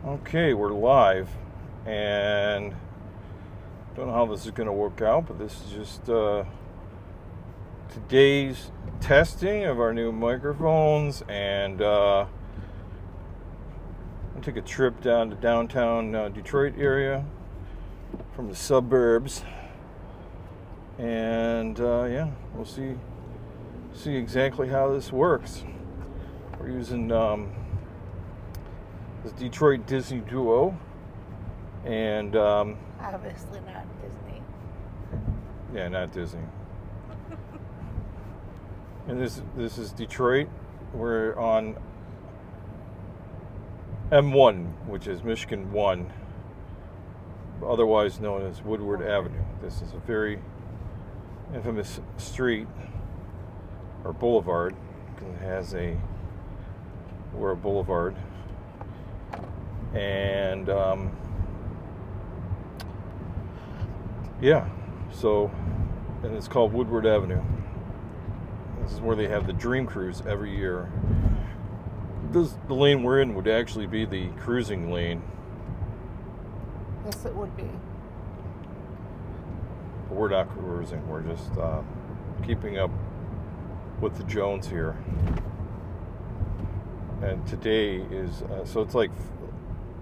Okay, we're live, and don't know how this is going to work out, but this is just today's testing of our new microphones, and I'll take a trip down to downtown Detroit area from the suburbs, and yeah, we'll see exactly how this works. We're using this Detroit Disney Duo, and obviously not Disney. Yeah, not Disney. And this is Detroit. We're on M1, which is Michigan 1, otherwise known as Woodward Avenue. This is a very infamous street or boulevard, because it has a boulevard, and yeah, so, and it's called Woodward Avenue. This is where they have the Dream Cruise every year. The lane we're in would actually be the cruising lane. Yes, it would be. But we're not cruising. We're just keeping up with the Jones here. And today is, so it's like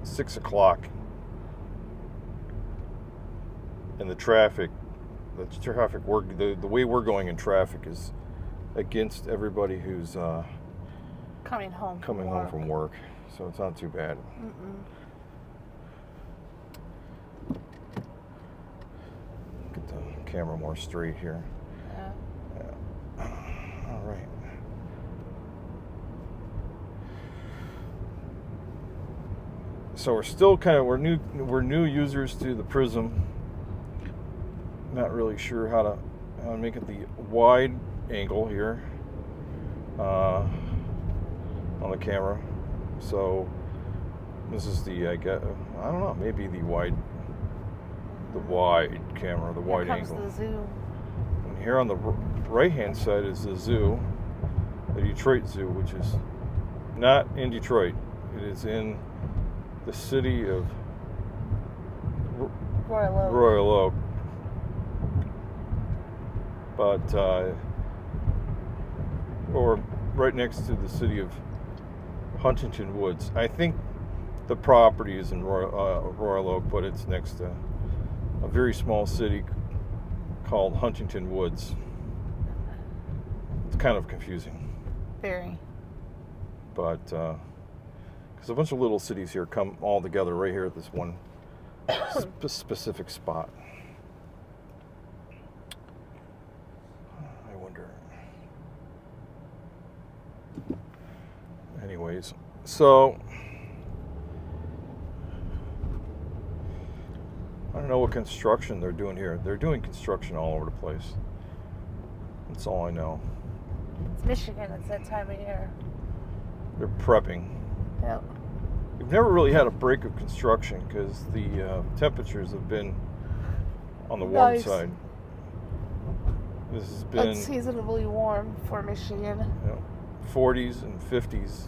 6 o'clock. And the traffic the way we're going in traffic is against everybody who's coming home from work. So it's not too bad. Get the camera more straight here. Yeah. All right. So we're still we're new users to the Prism. Not really sure how to make it the wide angle here on the camera. So this is I don't know, maybe the wide camera, the wide angle. The zoo. And here on the right hand side is the zoo, the Detroit Zoo, which is not in Detroit. It is in the city of Royal Oak. But or right next to the city of Huntington Woods. I think the property is in Royal Oak, but it's next to a very small city called Huntington Woods. It's kind of confusing. Very. But because a bunch of little cities here come all together right here at this one specific spot. Anyways, so I don't know what construction they're doing here. They're doing construction all over the place. That's all I know. It's Michigan. It's that time of year. They're prepping. Yep. We've never really had a break of construction because the temperatures have been on the warm side. This has been unseasonably warm for Michigan. 40s and 50s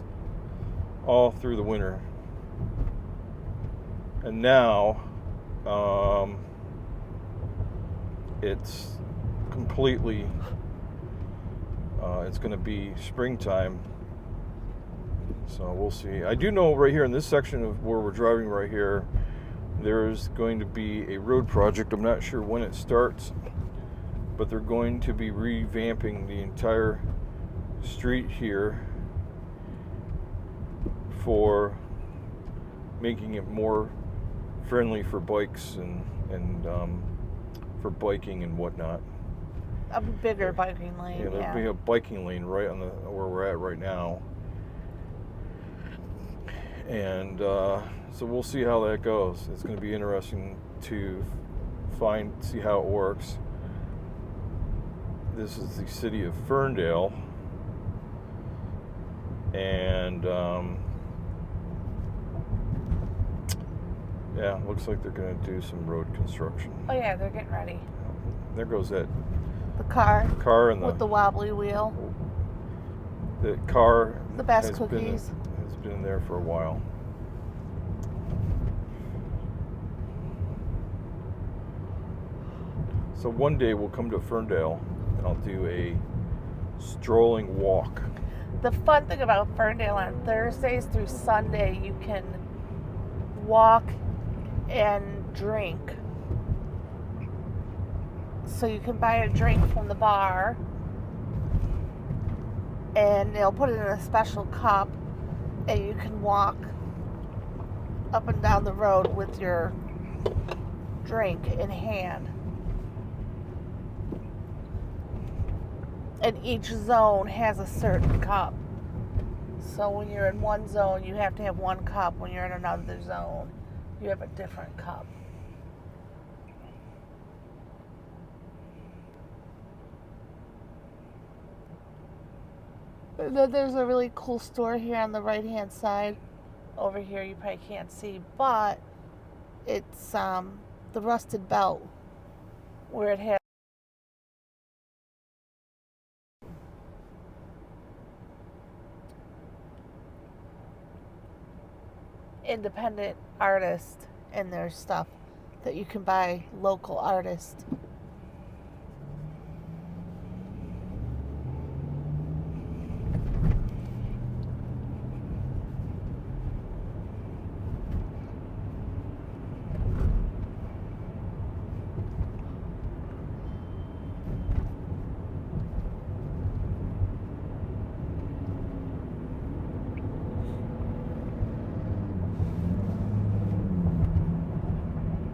all through the winter. And now it's completely it's going to be springtime, so we'll see. I do know right here in this section of where we're driving right here, there's going to be a road project. I'm not sure when it starts, but they're going to be revamping the entire street here for making it more friendly for bikes and for biking and whatnot. A bigger biking lane. Yeah, there'll be a biking lane right on where we're at right now, and so we'll see how that goes. It's going to be interesting to see how it works. This is the city of Ferndale, and yeah, looks like they're going to do some road construction. Oh yeah, they're getting ready. There goes that. The car and with the wobbly wheel. The car. The best cookies. Has been there for a while. So one day we'll come to Ferndale and I'll do a strolling walk. The fun thing about Ferndale on Thursdays through Sunday, you can walk and drink. So you can buy a drink from the bar and they'll put it in a special cup and you can walk up and down the road with your drink in hand. And each zone has a certain cup. So when you're in one zone, you have to have one cup. When you're in another zone, you have a different cup. And then there's a really cool store here on the right-hand side. Over here, you probably can't see, but it's the Rusted Belt, where it has independent artists and their stuff that you can buy, local artists.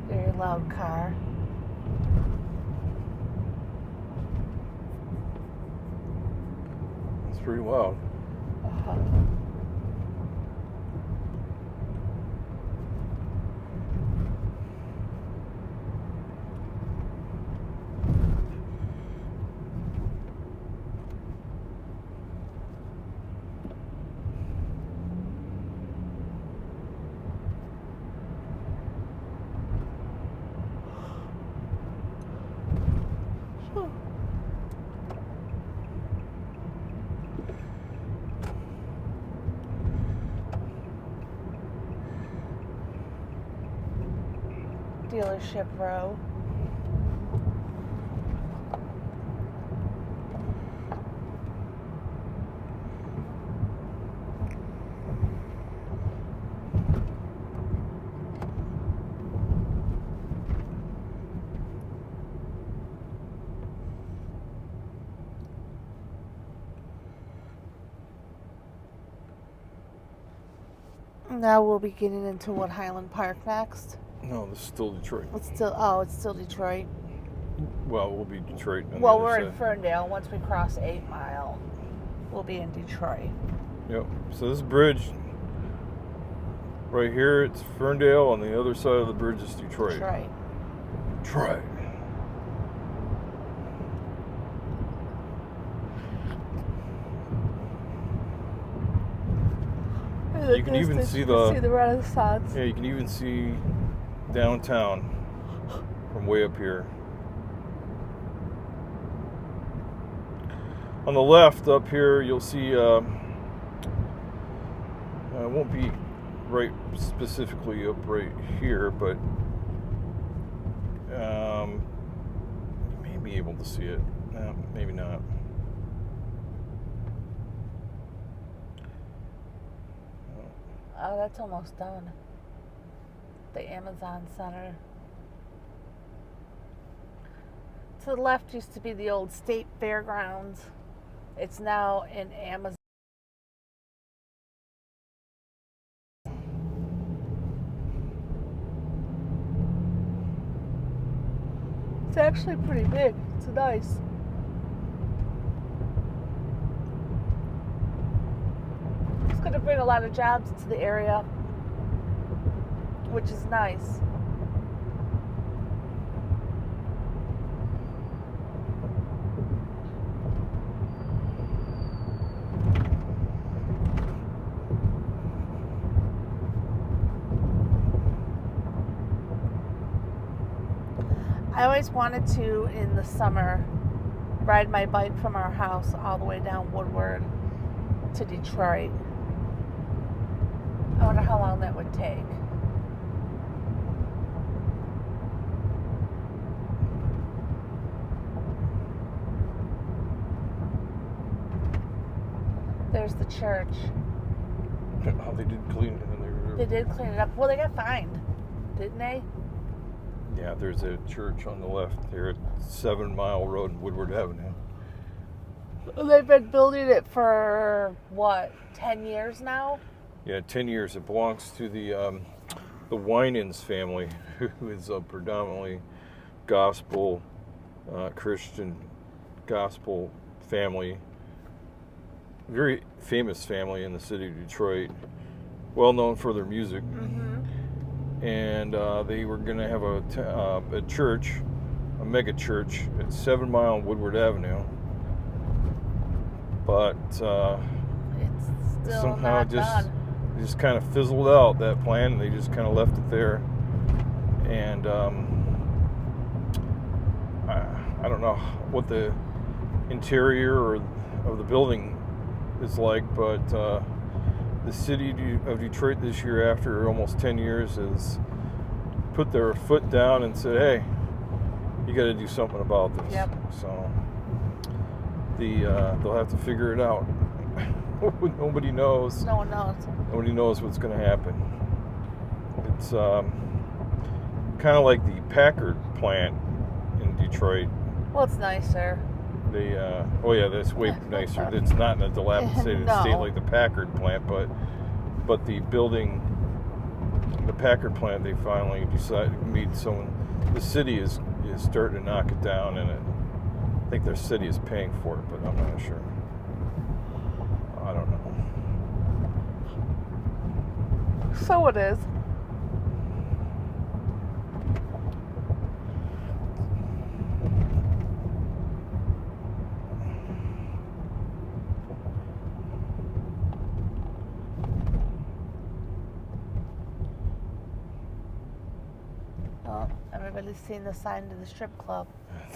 Very loud car. It's pretty loud. Uh-huh. Dealership row. Now we'll be getting into what Highland Park next. No, this is still Detroit. It's still Detroit. Well, we'll be Detroit. On Well, the we're other in side. Ferndale. Once we cross 8 Mile, we'll be in Detroit. Yep. So this bridge right here, it's Ferndale. On the other side of the bridge is Detroit. Detroit. You can even see the Renaissance. Yeah, you can even see downtown from way up here. On the left up here, you'll see, it won't be right specifically up right here, but you may be able to see it. No, maybe not. Oh, that's almost done. The Amazon Center. To the left used to be the old State Fairgrounds. It's now in Amazon. It's actually pretty big. It's nice. It's going to bring a lot of jobs to the area, which is nice. I always wanted to, in the summer, ride my bike from our house all the way down Woodward to Detroit. I wonder how long that would take. there's the church. Oh, they did clean it. They did clean it up. Well, they got fined, didn't they? Yeah, there's a church on the left here at 7 Mile Road, Woodward Avenue. They've been building it for, what, 10 years now? Yeah, 10 years. It belongs to the Winans family, who is a predominantly gospel, Christian gospel family. Very famous family in the city of Detroit. Well known for their music. Mm-hmm. And they were going to have a church, a mega church at 7 Mile and Woodward Avenue. But It's still somehow not done. just kind of fizzled out, that plan, and they just kind of left it there. And I don't know what the interior of the building is like, but the city of Detroit this year, after almost 10 years, has put their foot down and said, hey, you got to do something about this. Yep. So they'll have to figure it out. Nobody knows. No one knows. Nobody knows what's going to happen. It's kind of like the Packard plant in Detroit. Well, it's nicer. Oh yeah, that's way nicer. It's not in a dilapidated No. state like the Packard plant, but the building, the Packard plant, they finally decided the city is starting to knock it down, and I think their city is paying for it, but I'm not sure. I don't know. So it is. Oh, everybody's seen the sign to the strip club.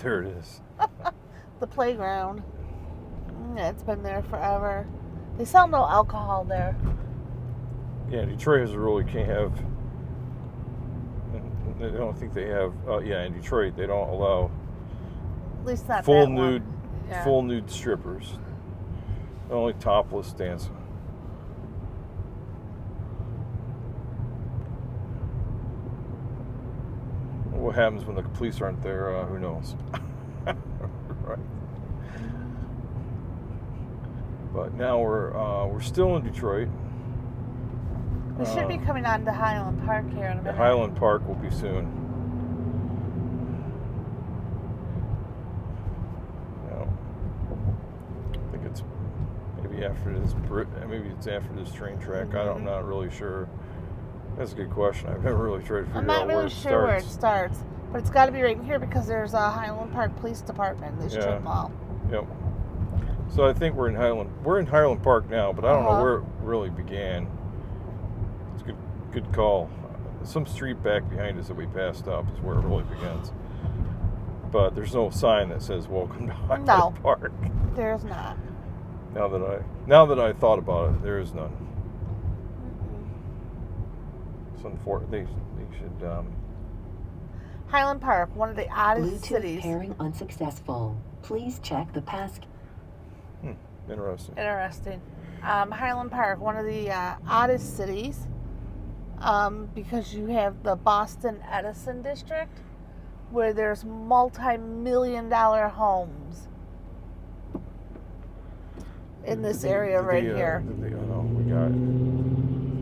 There it is. The playground. Yeah, it's been there forever. They sell no alcohol there. Yeah, Detroit has a rule you can't have. I don't think they have. In Detroit they don't allow At least not full that nude, one. Yeah. full nude strippers. Only topless dancing. What happens when the police aren't there? Who knows? Right. But now we're still in Detroit. We should be coming on to Highland Park here in a minute. Highland Park will be soon. I think it's maybe after this train track. Mm-hmm. I'm not really sure. That's a good question. I've never really tried to figure I'm not out where really it sure where it starts. starts, but it's got to be right here because there's a Highland Park Police Department, this strip mall. Yep. So I think we're in Highland Park now, but I don't know where it really began. It's a good call. Some street back behind us that we passed up is where it really begins. But there's no sign that says "Welcome to Highland Park." There's not. Now that I thought about it, there is none. It's unfortunate. They should. Highland Park, one of the oddest Bluetooth cities. pairing unsuccessful. Please check the pass. Interesting. Interesting. Highland Park, one of the oddest cities, because you have the Boston Edison district, where there's multi-million-dollar homes in this area right here.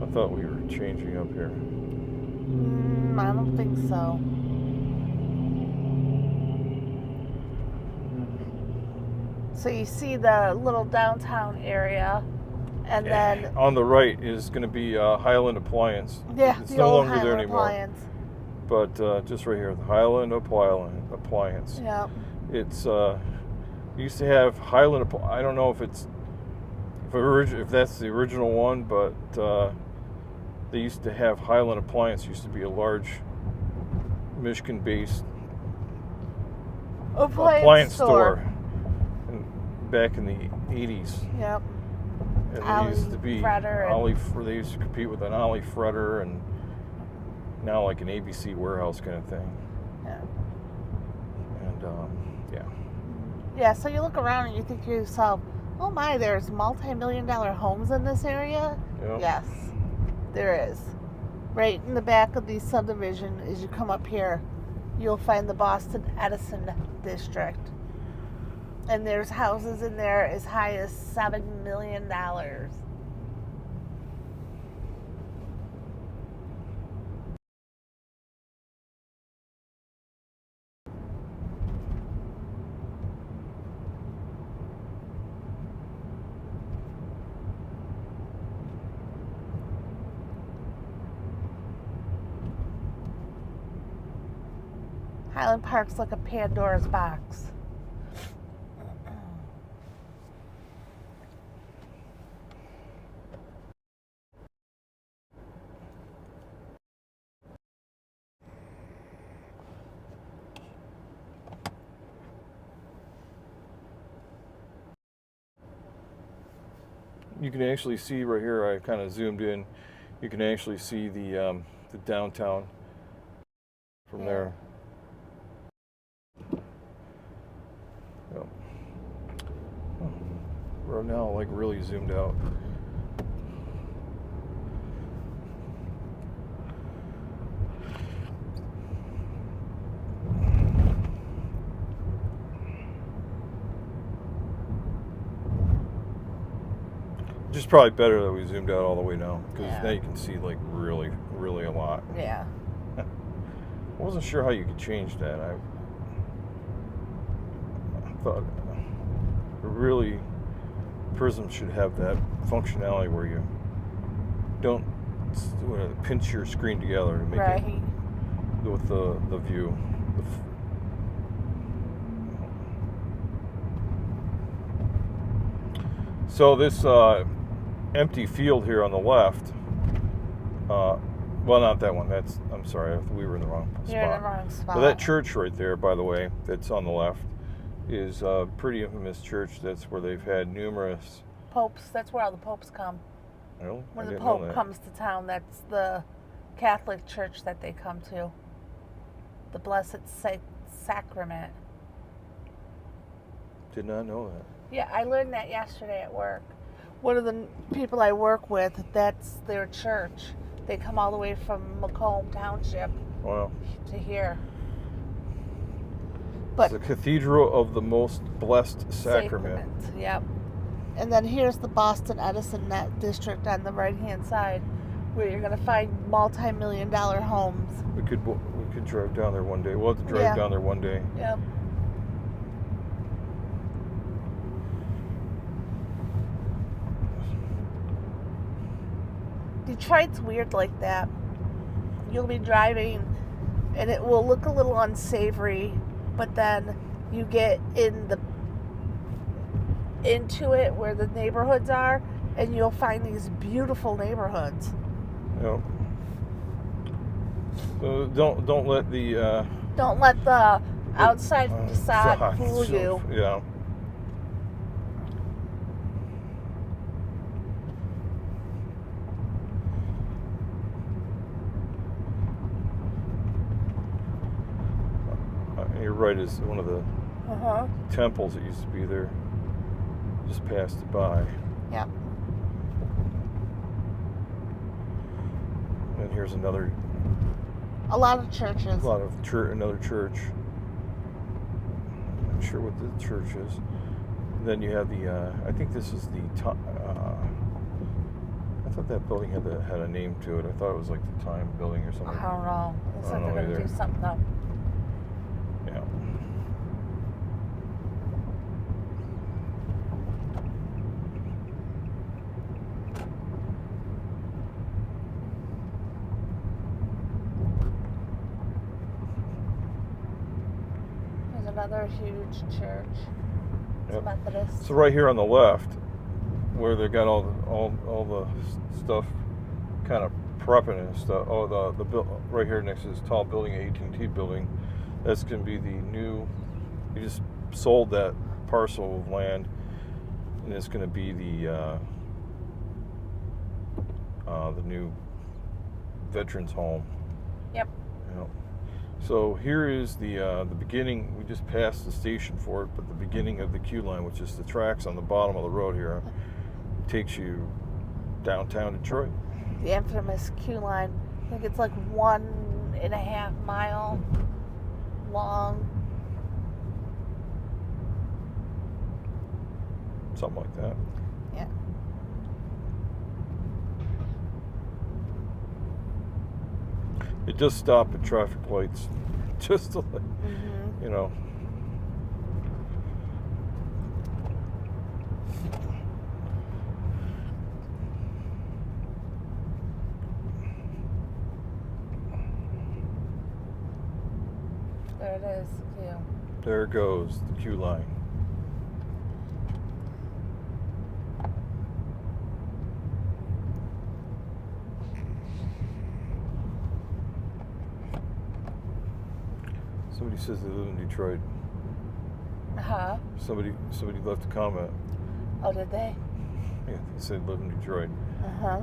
I thought we were changing up here. I don't think so. So you see the little downtown area, and then on the right is going to be Highland Appliance. It's the no old longer there Highland anymore. Appliance. But just right here, the Highland Appliance. Yeah. It's used to have Highland. I don't know if that's the original one, but they used to have Highland Appliance. Used to be a large Michigan-based appliance store. Back in the 80s. Yep. And Ollie they used to be Fretter they used to compete with an Ollie Fretter, and now like an ABC Warehouse kind of thing. Yeah. And yeah. Yeah, so you look around and you think to yourself, Oh my, there's multi-million-dollar homes in this area? Yep. Yes, there is. Right in the back of the subdivision, as you come up here, you'll find the Boston Edison district. And there's houses in there as high as $7 million. Highland Park's like a Pandora's box. You can actually see right here, I kind of zoomed in, you can actually see the downtown from Yeah. there. Yep. Oh, we're now like really zoomed out. Just probably better that we zoomed out all the way now, because Yeah. now you can see like really, really a lot. Yeah. I wasn't sure how you could change that. I thought really Prism should have that functionality where you don't pinch your screen together to make Right. it with the view. So this empty field here on the left, well, not that one. I'm sorry, we were in the wrong spot. You're in the wrong spot. So that church right there, by the way, that's on the left, is a pretty infamous church. That's where they've had numerous. Popes, that's where all the popes come. Well, When I the didn't know Pope that. comes to town, that's the Catholic church that they come to. The Blessed Sacrament. Did not know that. Yeah, I learned that yesterday at work. One of the people I work with, that's their church. They come all the way from Macomb Township Wow. to here. But It's the Cathedral of the Most Blessed Sacrament. Yep. And then here's the Boston Edison district on the right-hand side, where you're going to find multi-million-dollar homes. We could drive down there one day. We'll have to drive Yeah. down there one day. Yep. Detroit's weird like that. You'll be driving and it will look a little unsavory, but then you get into it where the neighborhoods are, and you'll find these beautiful neighborhoods. Yep. So don't let the Don't let the outside facade fool you. Yeah. You're right, is one of the Uh-huh. temples that used to be there. Just passed it by. Yep. And here's another A lot of churches. another church. I'm not sure what the church is. Then you have the I think this is the I thought that building had a name to it. I thought it was like the Time Building or I something. don't know. Looks I like don't they're know going to either. do something up. Yeah. There's another huge church. It's Yep. Methodist. So right here on the left, where they got all the stuff kind of prepping and stuff. Oh, the right here next to this tall building, AT&T building. That's going to be the new. You just sold that parcel of land, and it's going to be the new veterans home. Yep. You know. So here is the beginning. We just passed the station for it, but the beginning of the Q line, which is the tracks on the bottom of the road here, takes you downtown Detroit. The infamous Q line. I think it's like 1.5 mile long. Something like that. Yeah. It does stop at traffic lights, just to, Mm-hmm. you know. There it is. Q. There goes the Q line. Somebody says they live in Detroit. Huh? Somebody left a comment. Oh, did they? Yeah, they said live in Detroit. Uh-huh.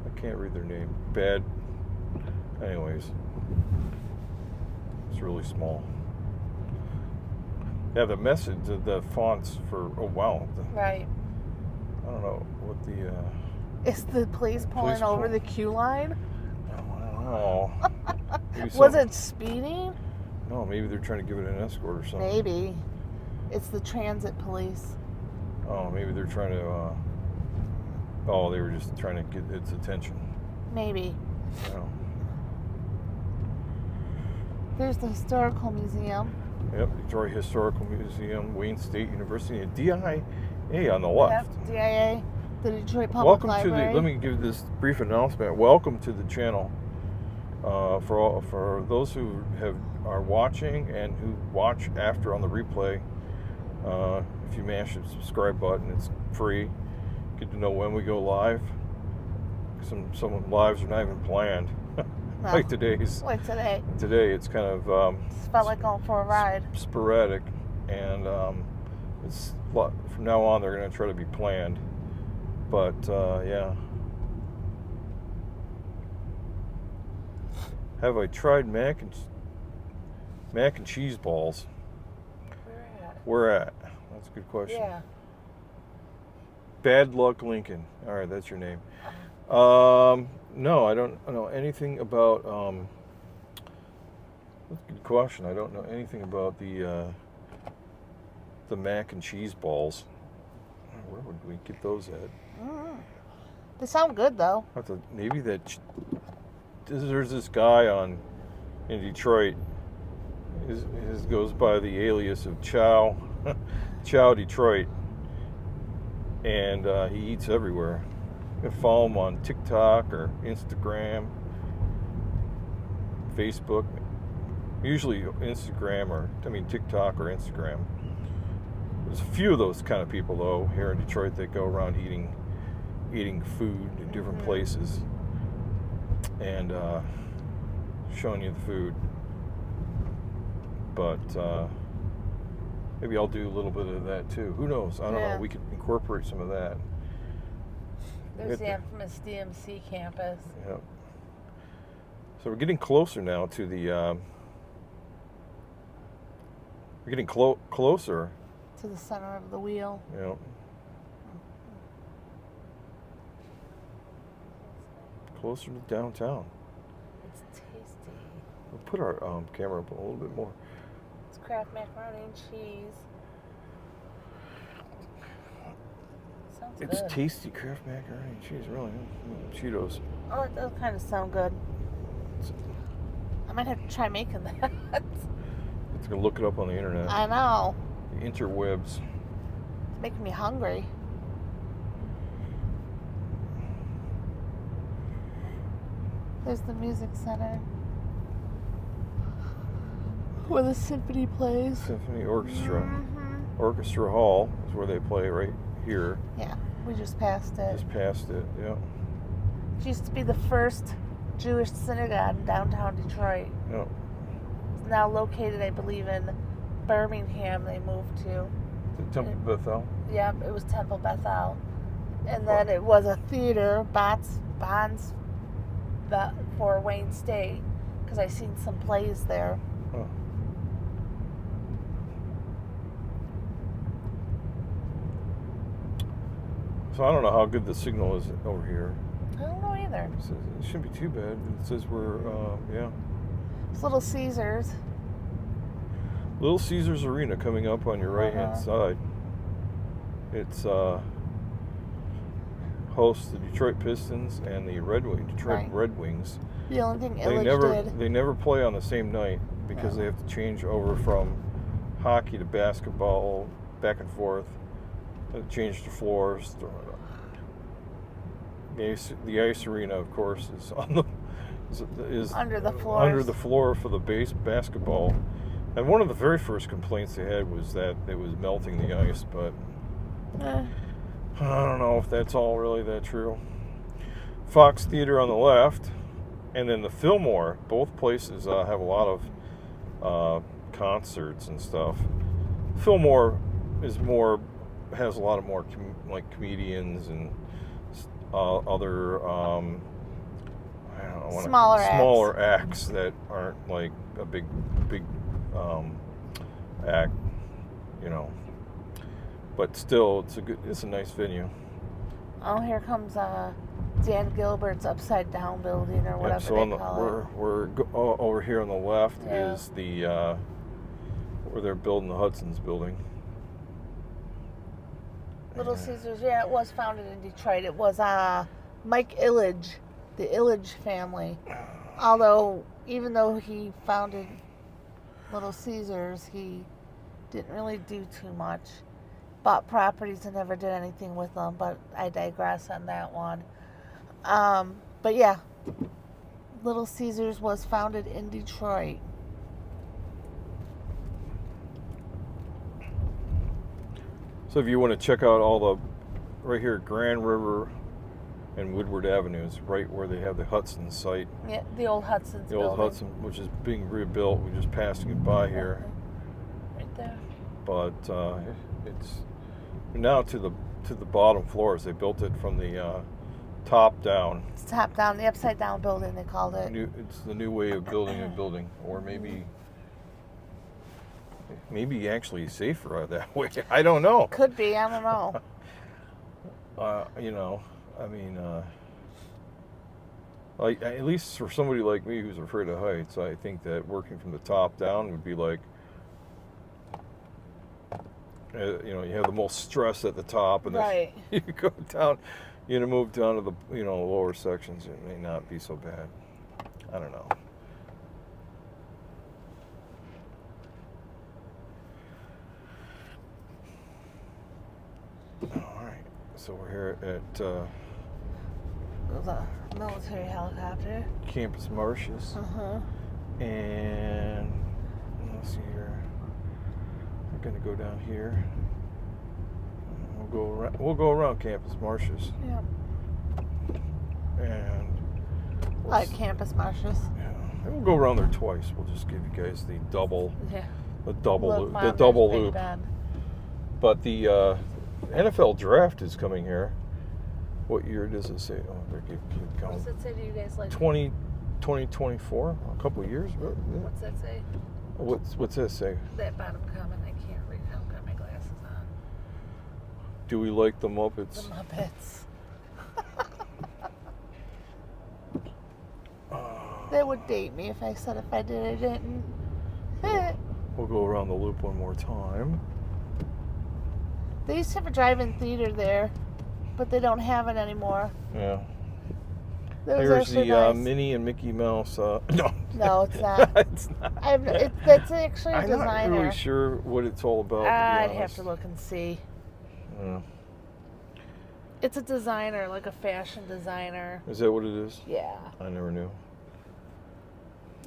I can't read their name. Bad. Anyways, it's really small. Yeah, the message, the fonts for Right. I don't know what the. Is the police pulling Police over pull- the Q line? I don't know. Maybe Was some- it speeding? No, maybe they're trying to give it an escort or something. Maybe. It's the transit police. Oh, maybe they're trying to. They were just trying to get its attention. Maybe. You know. There's the historical museum. Yep, Detroit Historical Museum, Wayne State University, and DIA on the left. Yep, DIA, the Detroit Public Welcome Library. to the. Let me give this brief announcement. Welcome to the channel. For those who are watching and who watch after on the replay, if you mash the subscribe button, it's free. Get to know when we go live. Some lives are not even planned, No. like today's. Like today. Today it's kind of Just felt like going for a ride. sporadic, and it's from now on they're going to try to be planned. But yeah. Have I tried mac and cheese balls? Where at? That's a good question. Yeah. Bad Luck Lincoln. All right, that's your name. No, I don't know anything about. That's a good question. I don't know anything about the mac and cheese balls. Where would we get those at? They sound good though. Maybe there's this guy in Detroit. His goes by the alias of Chow Detroit, and he eats everywhere. You can follow him on TikTok or Instagram, Facebook. Usually TikTok or Instagram. There's a few of those kind of people though here in Detroit that go around eating food in different places and showing you the food. But maybe I'll do a little bit of that too. Who knows? I don't know. We could incorporate some of that. There's the infamous DMC campus. Yep. So we're getting closer now to the. We're getting closer. To the center of the wheel. Yep. Closer to downtown. It's tasty. We'll put our camera up a little bit more. It's Kraft macaroni and cheese. Sounds It's good. tasty Kraft macaroni and cheese, really. Cheetos. Oh, it does kind of sound good. I might have to try making that. It's gonna look it up on the internet. I know. The interwebs. It's making me hungry. There's the music center where the symphony plays. Symphony Orchestra. Mm-hmm. Orchestra Hall is where they play right here. Yeah, we just passed it. Just past it, yeah. It used to be the first Jewish synagogue in downtown Detroit. Yeah. It's now located, I believe, in Birmingham. They moved to. The Temple Bethel. Yep, it was Temple Bethel. And then it was a theater, Bonds for Wayne State because I seen some plays there. Huh. So I don't know how good the signal is over here. I don't know either. It says it shouldn't be too bad. It says we're, yeah. It's Little Caesars. Little Caesars Arena coming up on your right-hand side. It's hosts the Detroit Pistons and the Detroit Right. Red Wings. The only thing They Illich did. they never play on the same night because No. they have to change over from hockey to basketball, back and forth. They change the floors. The ice arena, of course, is on the is Under the floors. under the floor for the basketball. And one of the very first complaints they had was that it was melting the ice, but Eh, I don't know if that's all really that true. Fox Theater on the left, and then the Fillmore. Both places have a lot of concerts and stuff. Fillmore has a lot of more comedians and other I don't know, smaller acts that aren't like a big act, you know. But still, it's a nice venue. oh, here comes Dan Gilbert's Upside Down building or whatever So they call it. we're over here on the left Yeah. is the where they're building the Hudson's building. Little Caesars, yeah, it was founded in Detroit. It was Mike Illich, the Illich family. Although, even though he founded Little Caesars, he didn't really do too much. Bought properties and never did anything with them, but I digress on that one. But yeah, Little Caesars was founded in Detroit. So if you want to check out all the, right here, Grand River and Woodward Avenues, right where they have the Hudson site, Yeah, the old Hudson's the old building. Hudson, which is being rebuilt. We're just passing it by here, Right there. but it's now to the bottom floors. They built it from the top down. It's top down, the upside down building they called it. It's the new way of building a building, or maybe actually safer that way. I don't know. Could be, I don't know. You know, I mean, like at least for somebody like me who's afraid of heights, I think that working from the top down would be like, you know, you have the most stress at the top, and Right. then you go down, you know, move down to the lower sections. It may not be so bad. I don't know. All right, so we're here at There's a military helicopter. Campus Martius, Uh-huh. and let's see here. We're gonna go down here. We'll go around Campus Martius, Yep. and Like Campus Martius. yeah, and we'll go around there twice. We'll just give you guys the double Yeah. loop, Mom, the there's double Big loop. Ben. But the NFL draft is coming here. What year does it say? Oh, they keep What going. does it say to you guys? Like, 2024, a couple of years. what's that say? What's that say? That bottom comment, I can't read. I don't got my glasses on. Do we like the The Muppets? Muppets. That would date me if I said if I did, I didn't. We'll go around the loop one more time. They used to have a drive-in theater there, but they don't have it anymore. Yeah. That was Here's actually the nice. Minnie and Mickey Mouse. No. No, it's not. It's not. That's actually a I'm not designer. really sure what it's all about. To be I'd have honest. to look and see. Yeah. It's a designer, like a fashion designer. Is that what it is? Yeah. I never knew.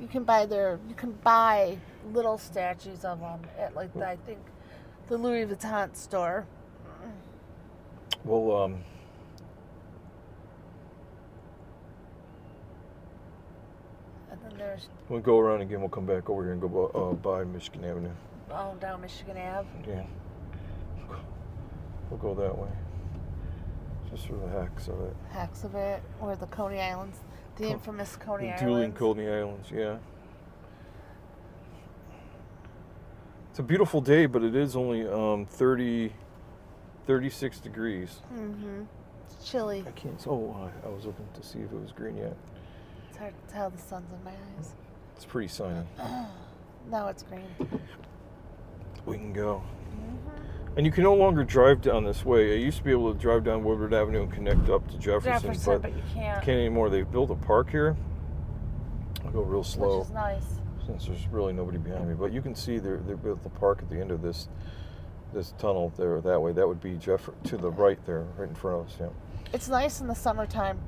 You can buy little statues of them at like I think the Louis Vuitton store. Well, And then there's we'll go around again. We'll come back over here and go by Michigan Avenue. down Michigan Ave. Yeah. We'll go that way. Just for the heck of it. Hacks of it, or the Coney Islands. The infamous Coney the Islands. dueling Coney Islands, yeah. It's a beautiful day, but it is only 36 degrees. Mm-hmm. It's chilly. I can't. Oh, I was looking to see if it was green yet. It's hard to tell. The sun's in my eyes. It's pretty sunny. Now it's green. We can go. Mm-hmm. And you can no longer drive down this way. I used to be able to drive down Woodward Avenue and connect up to Jefferson, But you can't. can't anymore. They've built a park here. I'll go real slow. Which is nice. Since there's really nobody behind me, but you can see they built the park at the end of this tunnel there that way. That would be to the right there, right in front of us. Yeah. It's nice in the summertime.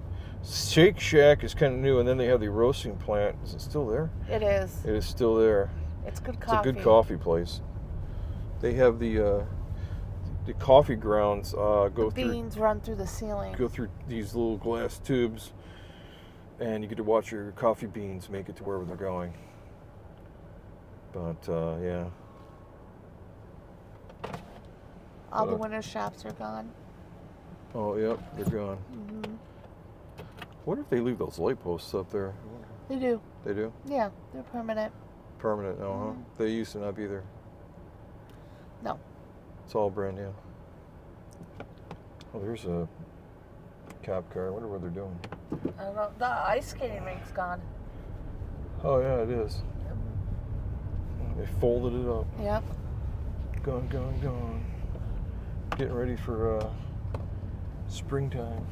Shake Shack is kind of new, and then they have the roasting plant. Is it still there? It is. It is still there. It's good It's coffee. a good coffee place. They have the coffee grounds go Beans run through the ceiling. through these little glass tubes, and you get to watch your coffee beans make it to wherever they're going. But yeah. All the winter shops are gone. Oh, yep, they're gone. Mm-hmm. What if they leave those light posts up there? They do. They do? Yeah, they're permanent. Permanent, huh? They used to not be there. No. It's all brand new. Oh, there's a cop car. I wonder what they're doing. I don't know. The ice skating rink's gone. Oh, yeah, it is. They folded it up. Yep. Gone. Getting ready for springtime.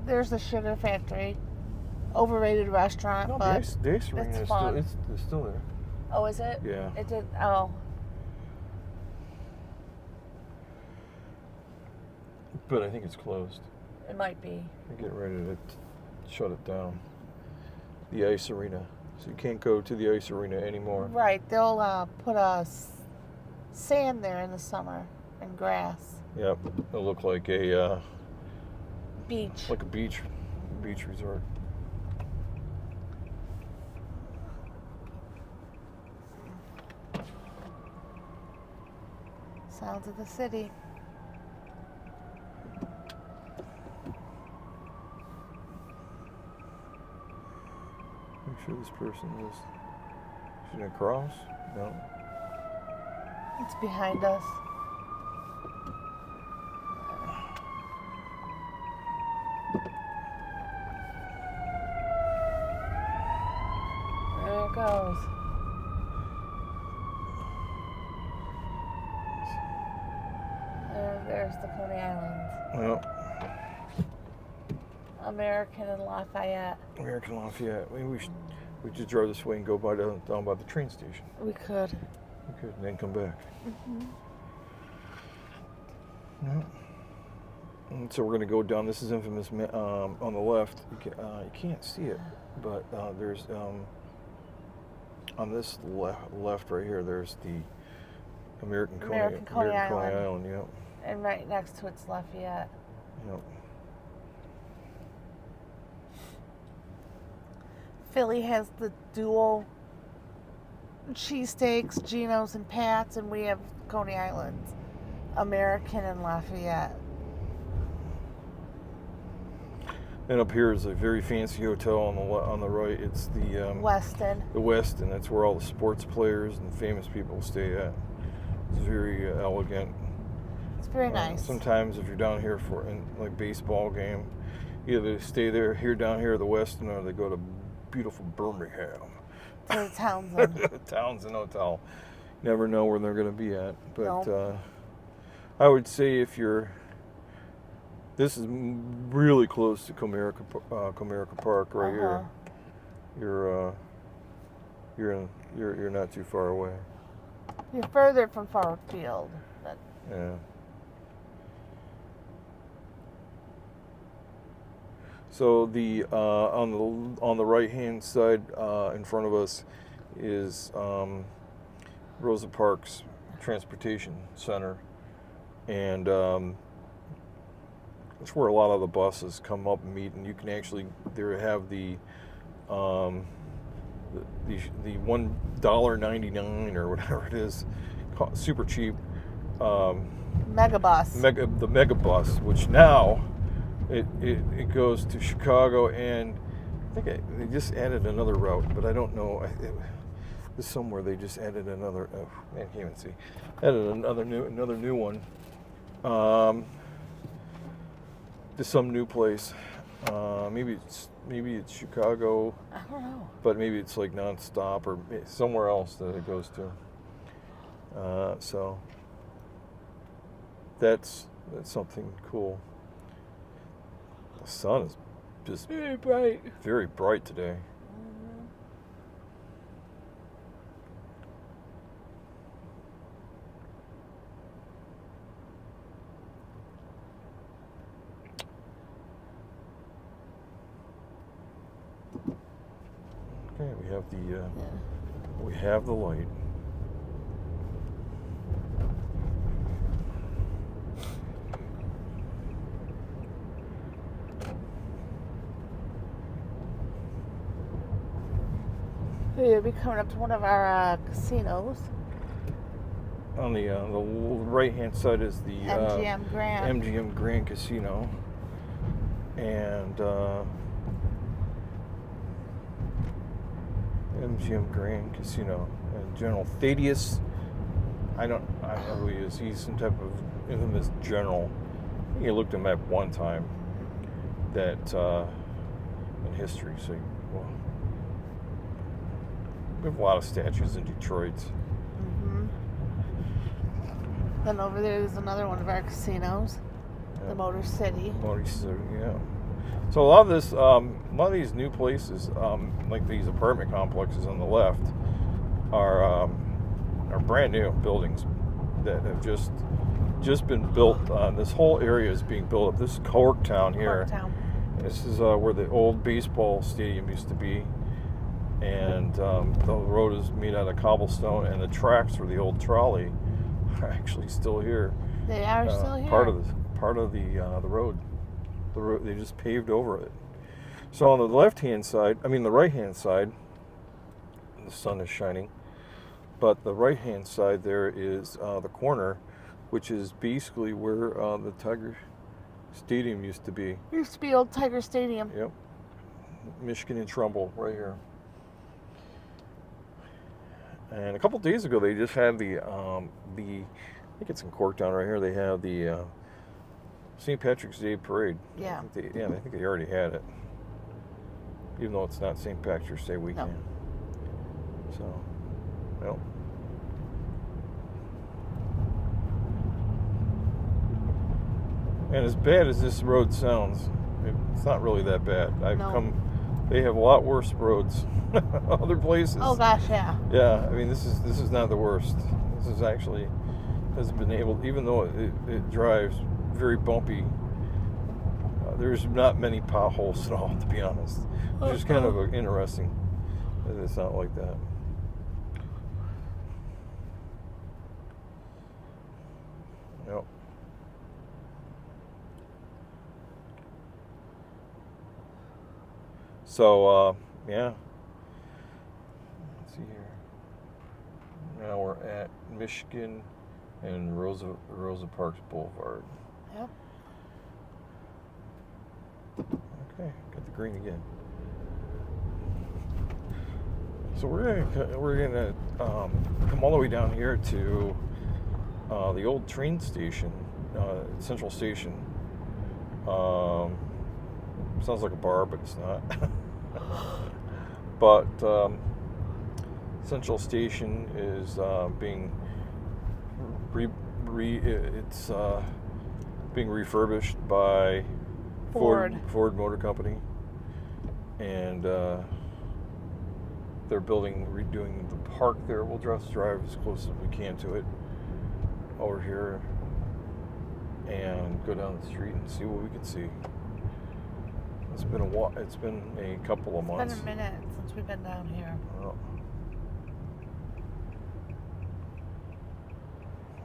There's the Sugar Factory. Overrated restaurant, No, but the ice arena it's is fun. it's still there. Oh, is it? Yeah. It did. Oh, But I think it's closed. it might be. They're getting ready to shut it down. The ice arena. So you can't go to the ice arena anymore. Right. They'll put sand there in the summer and grass. Yep. It'll look like a Beach. beach resort. Sounds of the city. Make sure this person is. She's gonna cross? No. It's behind us. There it goes. There's the Coney Islands. Well, American and Lafayette. American Lafayette. Maybe we just drive this way and go down by the train station. We could. We could, and then come back. Mm-hmm. Yeah. And so we're going to go down. This is infamous on the left. You can't see it, but there's on this left right here. There's the American Coney Island. Yep. And right next to it's Lafayette. Yep. Philly has the dual cheesesteaks, Geno's and Pat's, and we have Coney Islands, American and Lafayette. And up here is a very fancy hotel on the right. It's the Westin. The Westin. That's where all the sports players and famous people stay at. It's very elegant. It's very nice. Sometimes if you're down here for like baseball game, either they stay down here at the Westin, or they go to beautiful Birmingham. To the Townsend. Townsend Hotel. Never know where they're going to be at. But Nope. I would say this is really close to Comerica Park right here. You're not too far away. You're further from Far Field. But Yeah. So the on the right hand side in front of us is Rosa Parks Transportation Center, and that's where a lot of the buses come up and meet. And you can actually have the $1.99 or whatever it is, super cheap Megabus. the Megabus, which now it goes to Chicago and think they just added another route, but I don't know. There's somewhere they just added another. Oh, man, I can't even see. Added another new one. To some new place. Maybe it's Chicago. I don't know. But maybe it's like nonstop or somewhere else that it goes to. So that's something cool. The sun is just Very bright. very bright today. Okay, we have the light. We'll be coming up to one of our casinos. On the right-hand side is the MGM Grand. MGM Grand Casino, and MGM Grand Casino and General Thaddeus. I don't know who he is. He's some type of infamous general. I think I looked him up one time. That in history. So, well, we have a lot of statues in Detroit. Then over there's another one of our casinos, Yeah. the Motor City. Motor City, yeah. So a lot of this, a lot of these new places, like these apartment complexes on the left, are brand new buildings that have just been built. This whole area is being built up. This is Corktown here. Corktown. This is where the old baseball stadium used to be, and the road is made out of cobblestone, and the tracks for the old trolley are actually still here. They are still here. Part of the road. The road, they just paved over it. So on the the right-hand side, the sun is shining, but the right-hand side there is the corner, which is basically where the Tiger Stadium used to be. Used to be Old Tiger Stadium. Yep. Michigan and Trumbull, right here. And a couple days ago, they just had I think it's in Corktown right here. They have the St. Patrick's Day Parade. Yeah. I think they already had it, even though it's not St. Patrick's Day weekend. No. So, well. And as bad as this road sounds, it's not really that bad. They have a lot worse roads other places. Oh gosh, yeah. Yeah, I mean this is not the worst. This is actually has been able, even though it drives very bumpy. There's not many potholes at all, to be honest. It's just kind of interesting that it's not like that. Yep. So, yeah. Let's see here. Now we're at Michigan and Rosa Parks Boulevard. Yep. Okay, got the green again. So we're gonna come all the way down here to the old train station, Central Station. Sounds like a bar, but it's not. But Central Station is being being refurbished by Ford Motor Company, and they're redoing the park there. We'll just drive as close as we can to it over here and go down the street and see what we can see. It's been a couple of months. It's been a minute since we've been down here. Oh.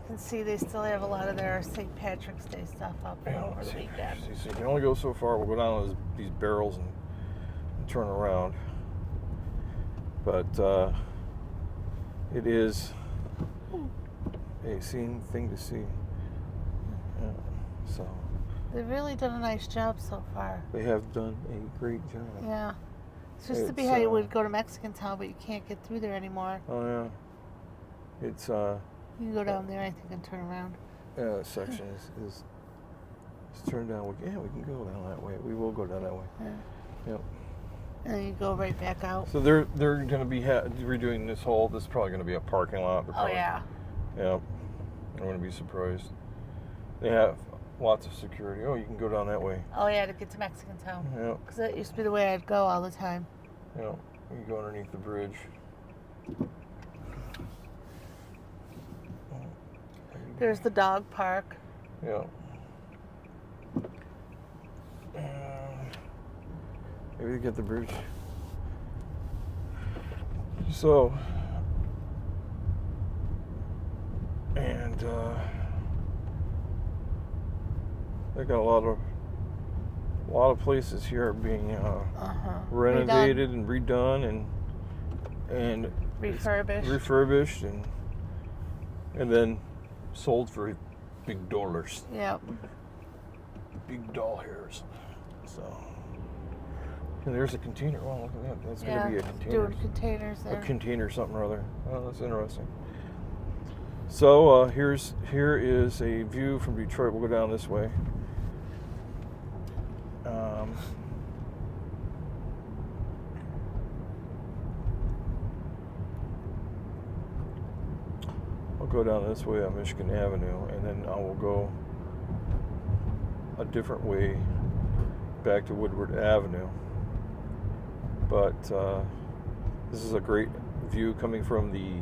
You can see they still have a lot of their St. Patrick's Day stuff up over the weekend. So you can only go so far. We'll go down these barrels and turn around. But it is a scene thing to see. Yeah, so They've really done a nice job so far. they have done a great job. Yeah. It's just to be It's, how you would go to Mexican Town, but you can't get through there anymore. Oh yeah. It's You can go down there, I think, and turn around. section is turned down. We can go down that way. We will go down that way. Yeah. Yep. And then you go right back out. So they're going to be redoing this whole. This is probably going to be a parking lot. They're Oh probably, yeah. Yep. I wouldn't be surprised. They have lots of security. Oh, you can go down that way. Oh yeah, to get to Mexican Town. Yep. Because that used to be the way I'd go all the time. Yep. You can go underneath the bridge. There's the dog park. Yeah. Maybe to get the bridge. So, and they got a lot of places here are being renovated and redone and Refurbished. and then sold for big dollars. Yep. Big doll hairs. So, and there's a container. Well, look at that. That's Yeah, going to be a container. doing containers A there. container something or other. Oh, that's interesting. So here is a view from Detroit. We'll go down this way. I'll go down this way on Michigan Avenue, and then I will go a different way back to Woodward Avenue. But this is a great view coming from the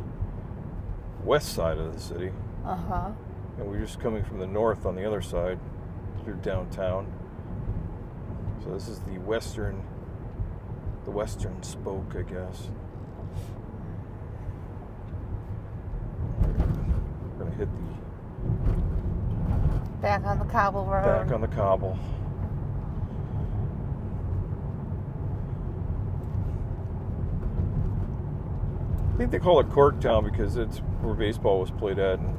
west side of the city, and we're just coming from the north on the other side through downtown. So this is the western spoke, I guess. We're gonna hit the Back on the cobble road. back on the cobble. I think they call it Corktown because it's where baseball was played at, and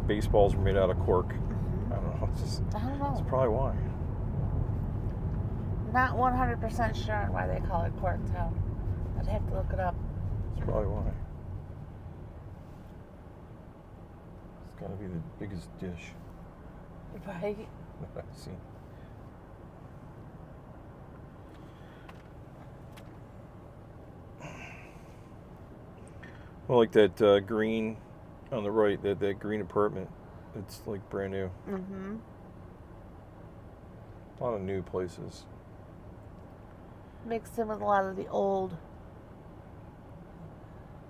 baseballs were made out of cork. I don't know. I don't That's know. probably why. Not 100% sure on why they call it Corktown. I'd have to look it up. That's probably why. It's got to be the biggest dish Right? that I've seen. Well, like that green on the right, that green apartment, it's like brand new. Mm-hmm. A lot of new places. Mixed in with a lot of the old.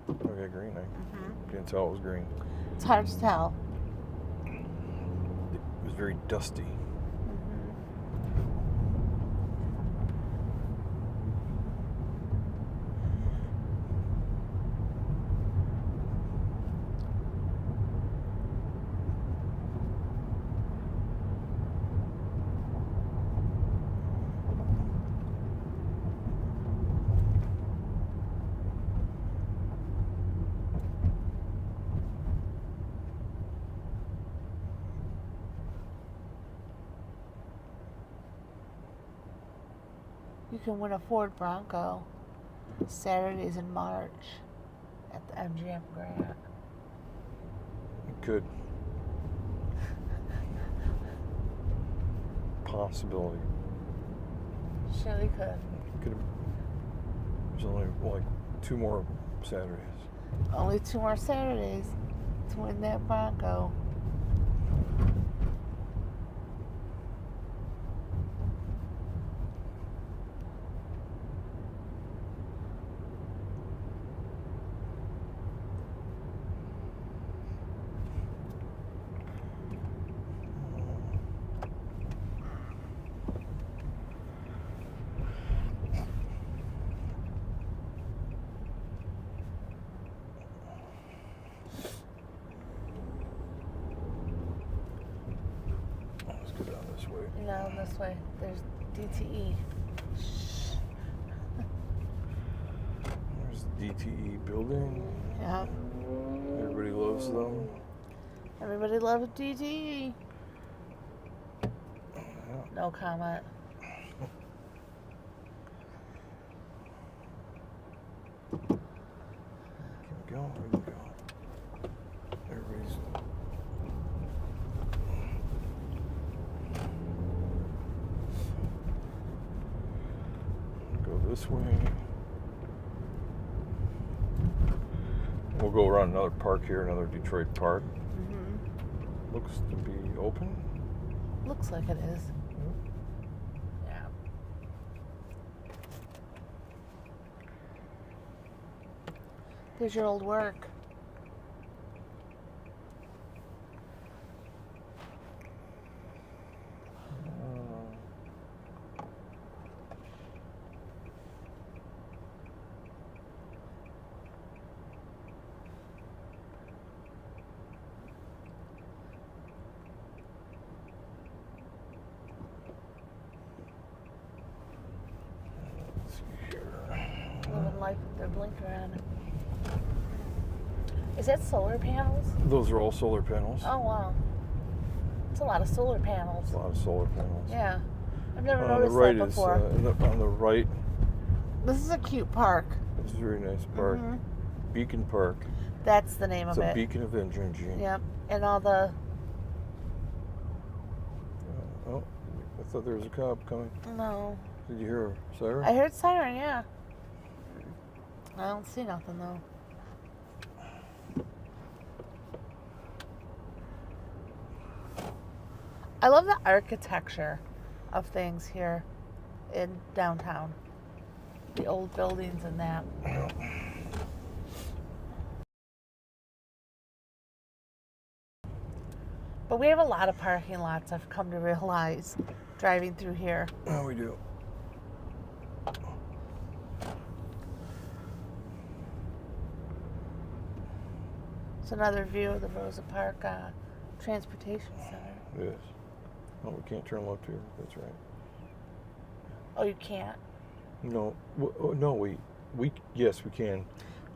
Oh, yeah, green. I didn't tell it was green. It's hard to tell. It was very dusty. You can win a Ford Bronco Saturdays in March at the MGM Grand. It could. Possibility. Surely could. Could. There's only like 2 more Saturdays. Only 2 more Saturdays to win that Bronco. Let's go down this way. No, this way. There's DTE. There's the DTE building. Yeah. Everybody loves them. Everybody loves DTE. Yeah. No comment. go. There we go. Everybody's. Go this way. We'll go around another park here, another Detroit park. Mm-hmm. Looks to be open. Looks like it is. Yeah. There's your old work. Let's see here. Living life with their blinker on. Is that solar panels? Those are all solar panels. Oh wow. It's a lot of solar panels. There's a lot of solar panels. Yeah. I've never On the noticed right that is before. on the right. This is a cute park. It's a very nice park. Mhm. Beacon Park. That's the name It's of a it. beacon of energy. Yep. And all the Oh, I thought there was a cop coming. no. Did you hear a siren? I heard siren, yeah. I don't see nothing though. I love the architecture of things here in downtown. The old buildings and that. But we have a lot of parking lots, I've come to realize, driving through here. Oh, we do. It's another view of the Rosa Park Transportation Center. Yes. Oh, we can't turn left here. That's right. Oh, you can't? No, no, we yes, we can.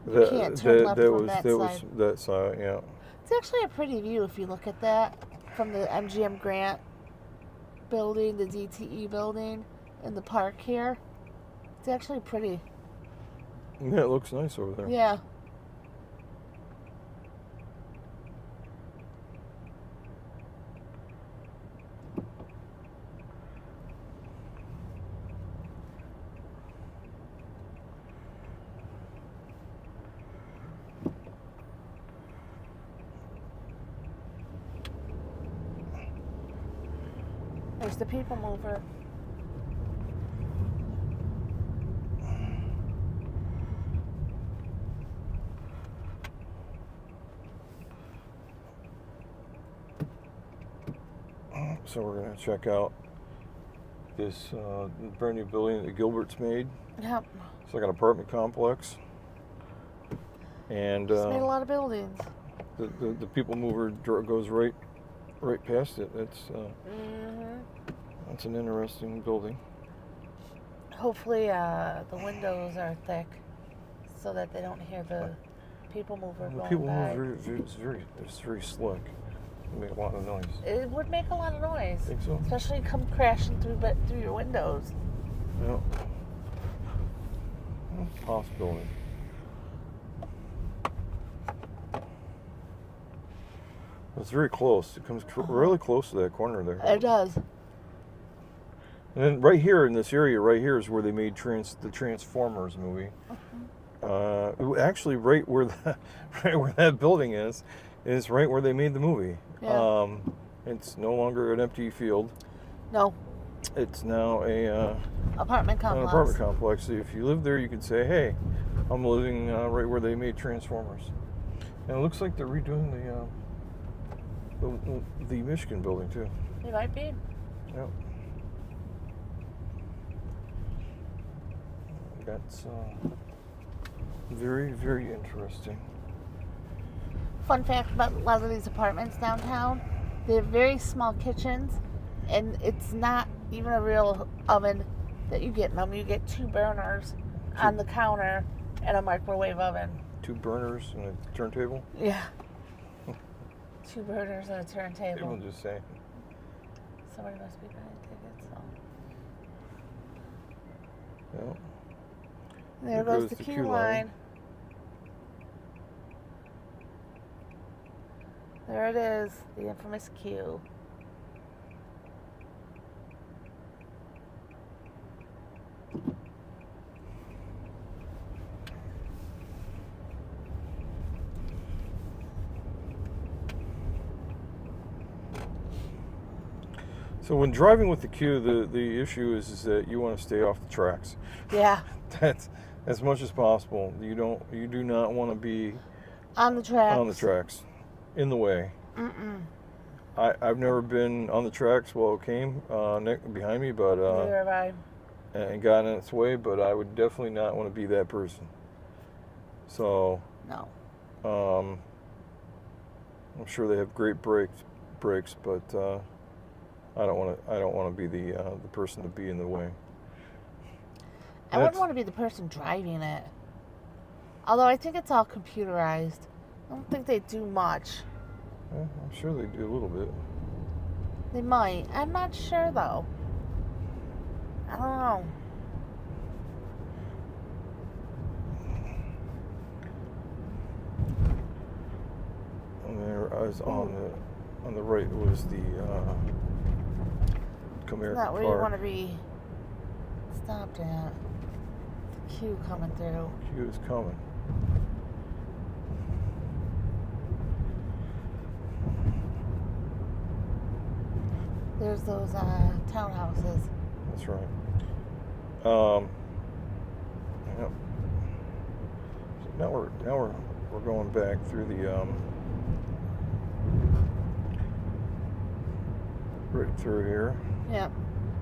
You can't turn left from that was side. that side. Yeah. It's actually a pretty view if you look at that from the MGM Grant building, the DTE building, and the park here. It's actually pretty. Yeah, it looks nice over there. Yeah. There's the people mover. So we're gonna check out this brand new building that Gilbert's made. Yep. It's like an apartment complex, and Just made a lot of buildings. the people mover goes right past it. That's an interesting building. Hopefully, the windows are thick so that they don't hear the people mover The going people by. mover it's very slick. It make a lot of noise. It would make a lot of noise, Think so? especially come crashing through your windows. Yeah. Possibility. It's very close. It comes really close to that corner there. It does. And then right here in this area, right here is where they made the Transformers movie. Actually, right where that building is right where they made the movie. Yeah. It's no longer an empty field. No. It's now Apartment complex. an apartment complex. So if you live there, you can say, "Hey, I'm living right where they made Transformers." And it looks like they're redoing the Michigan building too. It might be. Yep. That's very, very interesting. Fun fact about a lot of these apartments downtown, they have very small kitchens, and it's not even a real oven that you get in them. You get 2 burners on the counter and a microwave oven. 2 burners and a turntable. Yeah. 2 burners and a turntable. People just say. Somebody must be buying tickets. So. Yeah. There goes the queue line. There it is, the infamous Q. So when driving with the Q, the issue is that you want to stay off the tracks. Yeah, That's as much as possible. You do not want to be on the tracks. on the tracks, in the way. Mm-mm. I've never been on the tracks while it came behind me, but Neither have I. and got in its way. But I would definitely not want to be that person. So No. I'm sure they have great brakes, but I don't want to be the person to be in the way. I wouldn't want to be the person driving it. Although I think it's all computerized. I don't think they do much. Yeah, I'm sure they do a little bit. They might. I'm not sure though. I don't know. And there was on the right was the Comerica Isn't that where car. you want to be stopped at? The queue coming through. Q is coming. There's those townhouses. That's right. Yep. So now we're going back through the right through here. Yep.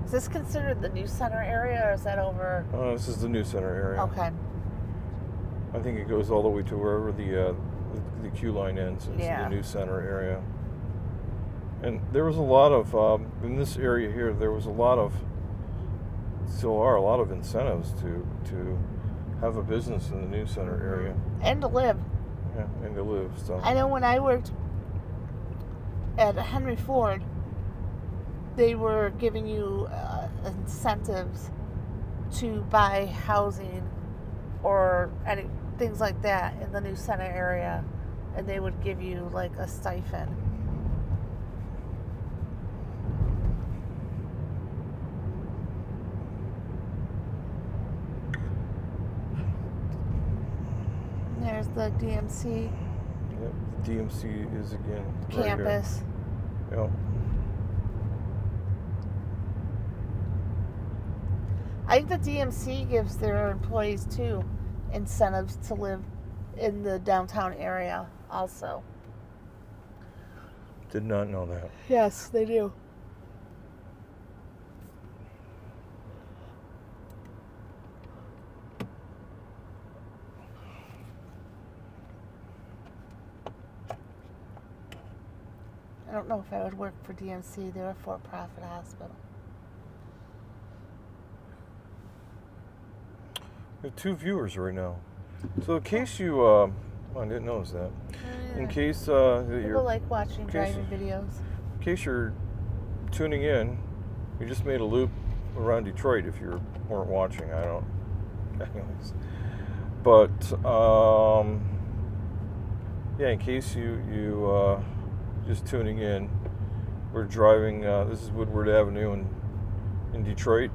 Is this considered the New Center area, or is that over? This is the New Center area. Okay. I think it goes all the way to wherever the Q line ends. It's Yeah. the New Center area. And there was a lot of in this area here. There was a lot of, still are a lot of incentives to have a business in the New Center area. And to live. Yeah, and to live. So I know when I worked at Henry Ford, they were giving you incentives to buy housing or any things like that in the New Center area, and they would give you like a stipend. There's the DMC yep, the DMC is again right here. campus. Yep. I think the DMC gives their employees too incentives to live in the downtown area also. Did not know that. Yes, they do. I don't know if I would work for DMC. They're a for-profit hospital. We have 2 viewers right now. So in case you, I didn't notice that. In case that People you're, like watching case- driving videos. in case you're tuning in, we just made a loop around Detroit. If you weren't watching, I don't. Anyways, but yeah, in case you just tuning in, we're driving. This is Woodward Avenue in Detroit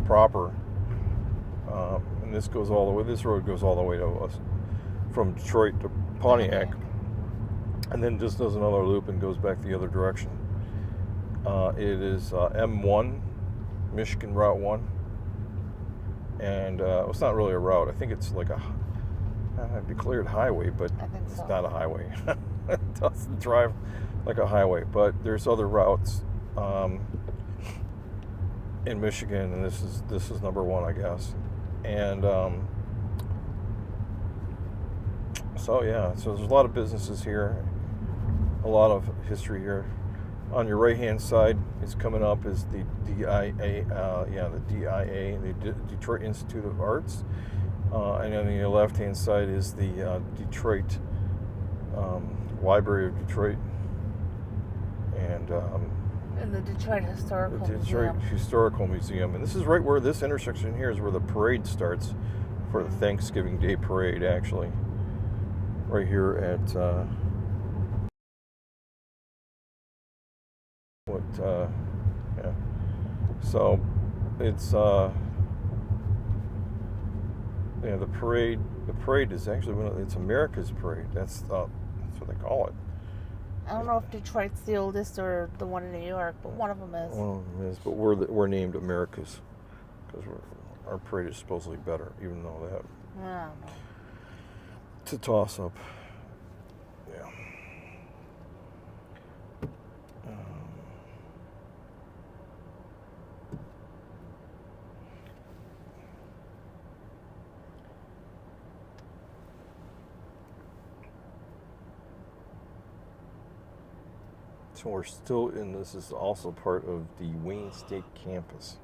proper. And this goes all the way. This road goes all the way to us from Detroit to Pontiac, and then just does another loop and goes back the other direction. It is M1, Michigan Route 1, and it's not really a route. I think it's like a declared highway, but I think it's so. not a highway. It doesn't drive like a highway, but there's other routes in Michigan, and this is number 1, I guess. And so yeah, so there's a lot of businesses here, a lot of history here. On your right hand side, it's coming up is the DIA, the Detroit Institute of Arts, and on your left hand side is the Detroit Library of Detroit, and In the Detroit Historical the Detroit Museum. Historical Museum. And this is right where this intersection here is where the parade starts for the Thanksgiving Day parade, actually. Right here at What? Yeah. So it's yeah, the parade. The parade is actually it's America's parade. That's what they call it. I don't know if Detroit's the oldest or the one in New York, but one of them is. One of them is, but we're named America's because our parade is supposedly better, even though they have I don't know. it's a toss up. Yeah. So we're still in. This is also part of the Wayne State campus.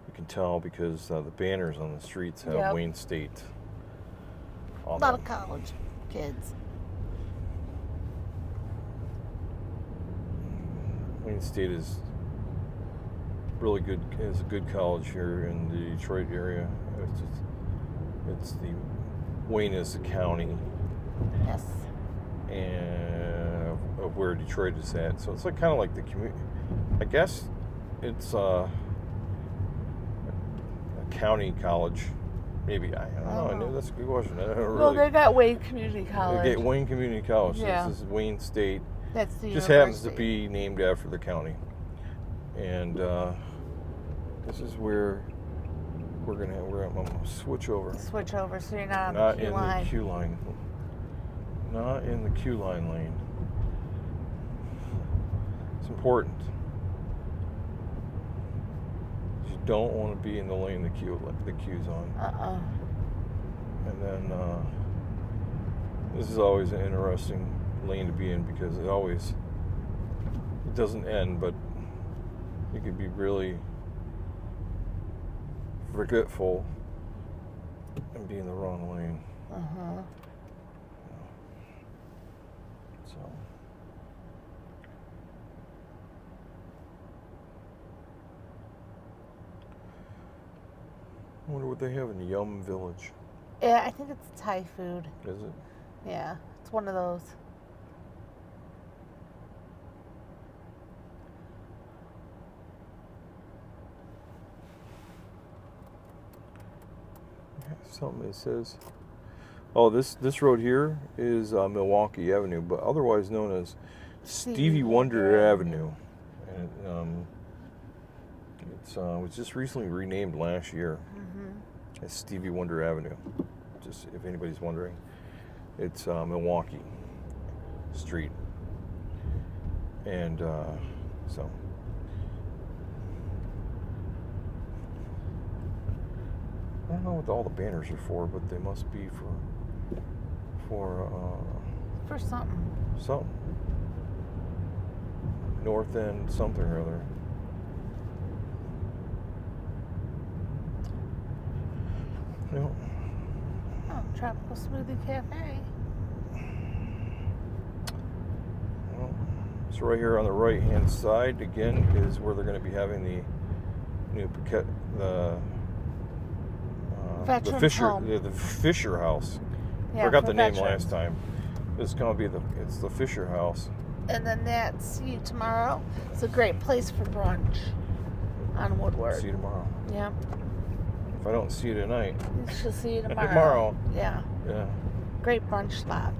You can tell because the banners on the streets have Yep. Wayne State A on lot them. of college kids. Wayne State is really good. Is a good college here in the Detroit area. It's the Wayne is the county Yes. and of where Detroit is at. So it's like kind of like the community. I guess it's a county college. Maybe I don't know. I know that's a good question. I don't Well, really. they got Wayne Community College. They get Wayne Community College. So Yeah. this is Wayne State. That's the Just happens to university. be named after the county. And this is where I'm gonna switch over. Switch over so you're not on Not the queue in line. the queue line. Not in the queue line lane. It's important. You don't want to be in the lane the queue's on. And then this is always an interesting lane to be in because it doesn't end, but you could be really forgetful and be in the wrong lane. So I wonder what they have in Yum Village. Yeah, I think it's Thai food. Is it? Yeah, it's one of those. Something that says, oh, this road here is Milwaukee Avenue, but otherwise known as Stevie Wonder Avenue. And it was just recently renamed last year as Stevie Wonder Avenue. Just if anybody's wondering, it's Milwaukee Street. And so. I don't know what all the banners are for, but they must be for something. something. North End something or other. Yep. Oh, Tropical Smoothie Cafe. Well, so right here on the right hand side again is where they're going to be having the new Veterans Fisher Home. the Fisher House. Yeah, Forgot for the name veterans. last time. It's going to be it's the Fisher House. And then that's See You Tomorrow. It's a great place for brunch on Woodward. See you tomorrow. Yeah. If I don't see you tonight, You should see you tomorrow. Tomorrow. Yeah. yeah. Great brunch spot.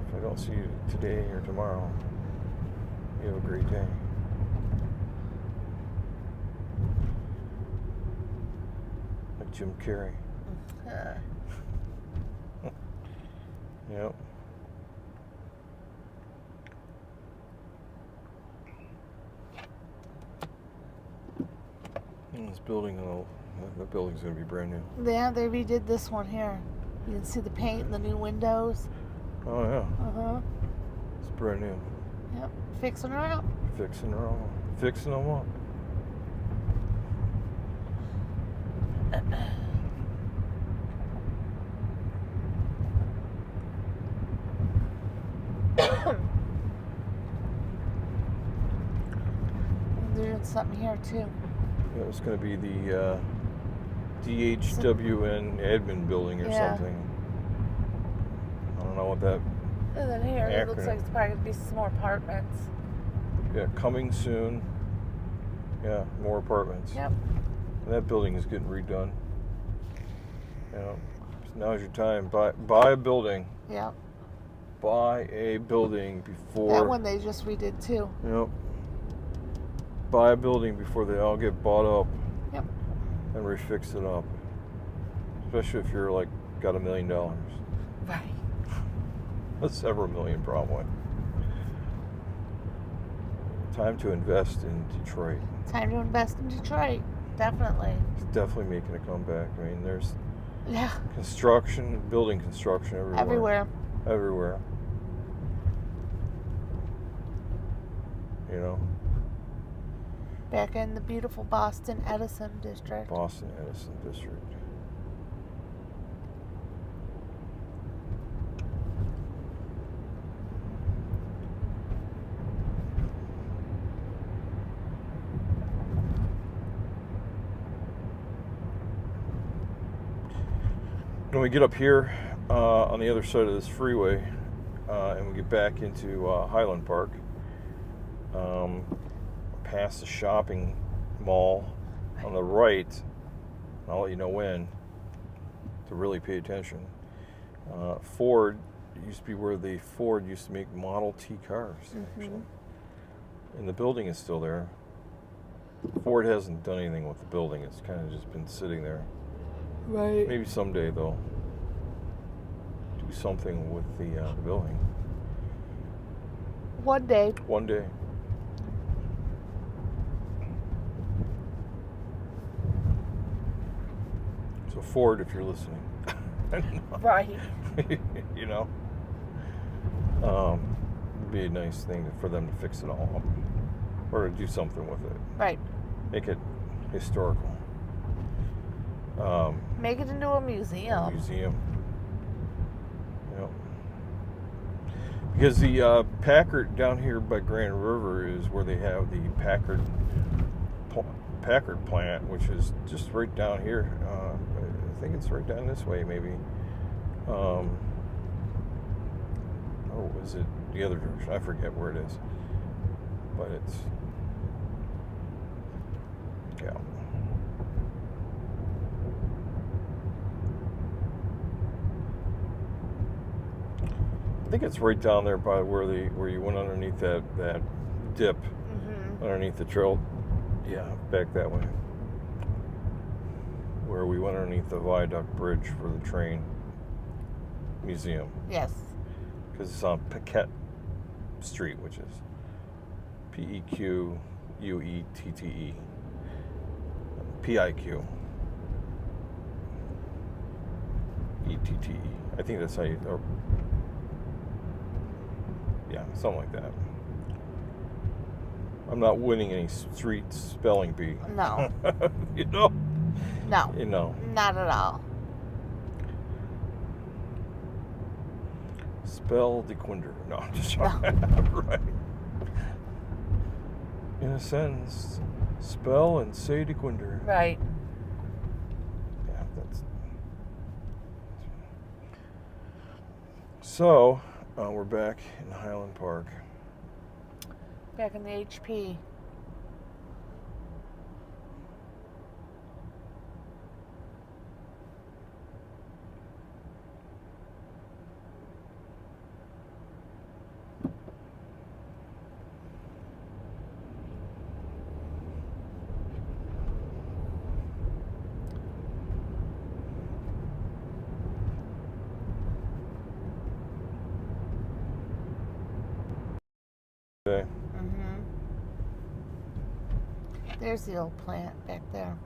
If I don't see you today or tomorrow, you have a great day. Like Jim Carrey. Yep. And this building, the building's gonna be brand new. Yeah, they redid this one here. You can see the paint and the new windows. Oh yeah, Uh-huh. it's brand new. Yep. Fixing her up. Fixing them up. They're doing something here too. Yeah, it's going to be the DHWN admin building or Yeah. something. I don't know what that And then here, it looks Acronym. like it's probably going to be some more apartments. Yeah, coming soon. Yeah, more apartments. Yep. And that building is getting redone. You know, so now's your time. Buy a building. Yep. Buy a building before. That one they just redid too. Yep. Buy a building before they all get bought up. Yep. And refix it up. Especially if you're like got $1 million. Right. That's several million probably. Time to invest in Detroit. Time to invest in Detroit. Definitely. It's definitely making a comeback. I mean, there's Yeah. construction, building construction everywhere. Everywhere. You know, Back in the beautiful Boston Edison district. Boston Edison district. When we get up here on the other side of this freeway and we get back into Highland Park, past the shopping mall on the right, I'll let you know when to really pay attention. Ford used to be where the Ford used to make Model T cars, actually. And the building is still there. Ford hasn't done anything with the building. It's kind of just been sitting there. Right. Maybe someday they'll do something with the building. One day. One day. So Ford, if you're listening, Right. you know, it'd be a nice thing for them to fix it all up, or to do something with it, Right. make it historical. Make it into a museum. Museum. Yep. Because the Packard down here by Grand River is where they have the Packard plant, which is just right down here. I think it's right down this way, maybe. Oh, is it the other direction? I forget where it is. But it's, yeah. I think it's right down there by where you went underneath that dip, underneath the trail. Yeah, back that way. Where we went underneath the viaduct bridge for the train museum. Yes. Because it's on Paquette Street, which is P-E-Q-U-E-T-T-E. P-I-Q. E-T-T-E. I think that's how you... Or, yeah, something like that. I'm not winning any street spelling bee. No. You know? No. You know. Not at all. Spell DeQuinder. No, I'm just trying. Right. In a sentence, spell and say DeQuinder. Right. Yeah, that's. So, we're back in Highland Park. Back in the HP. Okay. There's the old plant back there.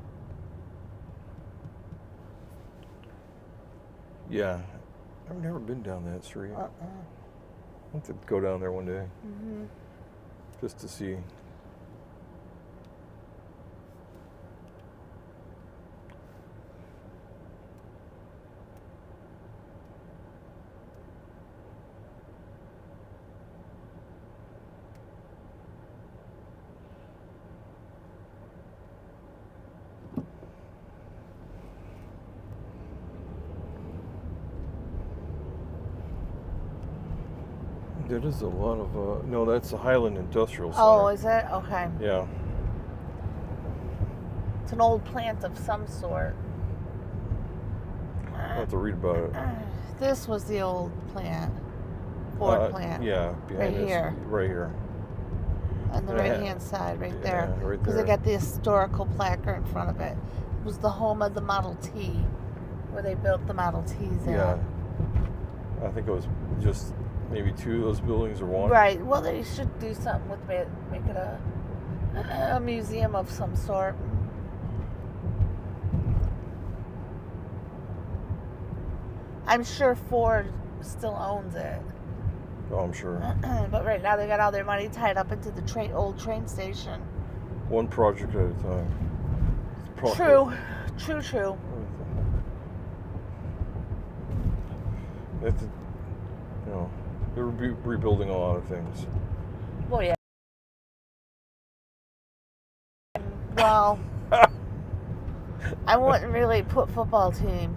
Yeah, I've never been down that street. Uh-uh. I want to go down there one day just to see. that is a lot of. No, that's the Highland Industrial Center. Oh, is it? Okay. Yeah. It's an old plant of some sort. I'll have to read about it. This was the old plant. Ford plant. Yeah, behind Right this, here. right here. On the Yeah. right-hand side, right there. Yeah, right Because there. they got the historical placard in front of it. It was the home of the Model T, where they built the Model Ts at. Yeah. I think it was just maybe 2 of those buildings or 1. Right. Well, they should do something with it. Make it a museum of some sort. I'm sure Ford still owns it. Oh, I'm sure. But right now they got all their money tied up into the old train station. One project at a time. True. They have to, they're rebuilding a lot of things. Well, yeah. Well, I wouldn't really put football team.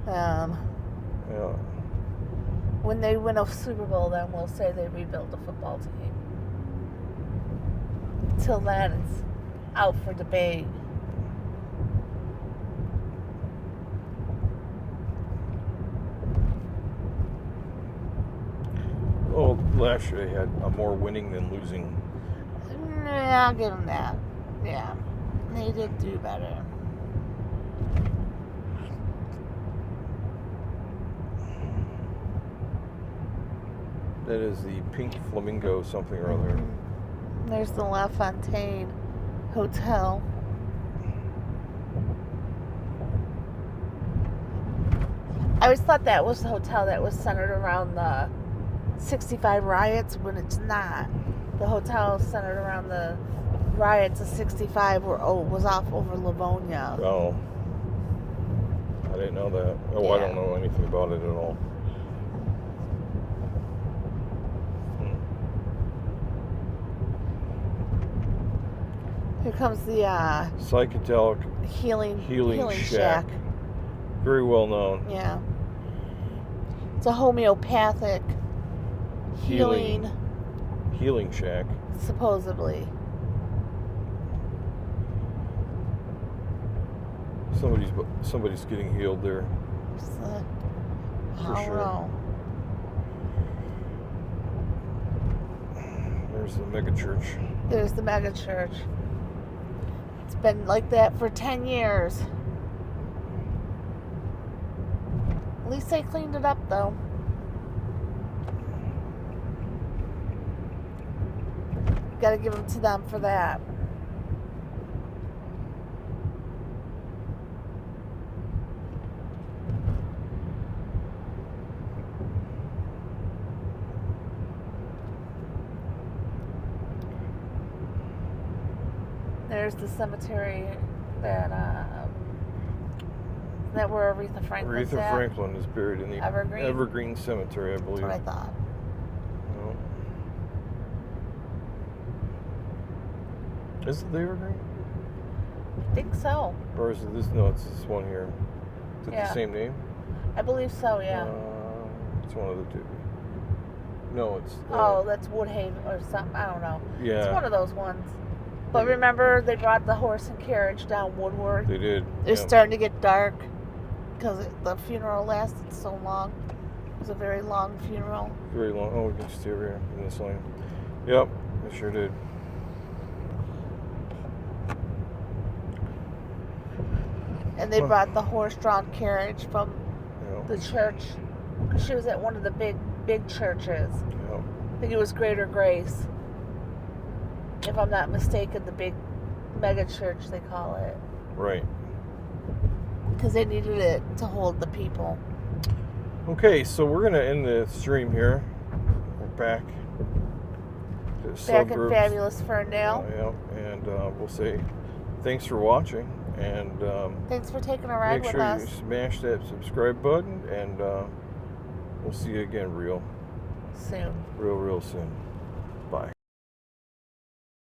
Yeah. When they win a Super Bowl, then we'll say they rebuilt a football team. Till then, it's out for debate. Well, last year they had more winning than losing. Yeah, I'll give them that. Yeah, they did do better. That is the Pink Flamingo something or other. There's the La Fontaine Hotel. I always thought that was the hotel that was centered around the 65 riots, when it's not. The hotel is centered around the riots of 65 was off over Livonia. Oh. I didn't know that. Oh, Yeah. I don't know anything about it at all. Here comes the Psychedelic healing Shack. Very well known. Yeah. It's a homeopathic healing Healing Shack. supposedly. Somebody's getting healed there. I For don't sure. know. There's the mega church. There's the mega church. It's been like that for 10 years. At least they cleaned it up, though. Got to give them to them for that. There's the cemetery that where Aretha Franklin's Aretha at. Franklin is buried in the Evergreen? Cemetery, I believe. That's what I thought. No. Is it the Evergreen? I think so. Or is it this? No, it's this one here. Is it Yeah. the same name? I believe so, yeah. It's one of the two. No, it's. Oh, that's Woodhaven or something. I don't know. Yeah. It's one of those ones. But remember, they brought the horse and carriage down Woodward. They did. It's yeah. starting to get dark because the funeral lasted so long. It was a very long funeral. Very long. Oh, we can just stay over here in this lane. Yep, it sure did. And they brought the horse-drawn carriage from Yeah. the church. She was at one of the big churches. Yeah. I think it was Greater Grace. If I'm not mistaken, the big mega church, they call it. Right. Because they needed it to hold the people. Okay, so we're gonna end the stream here. We're back to Back in suburbs. Fabulous Ferndale. Yeah, and we'll say thanks for watching, and Thanks for taking a ride make with sure us. you smash that subscribe button, and we'll see you again real Soon. soon.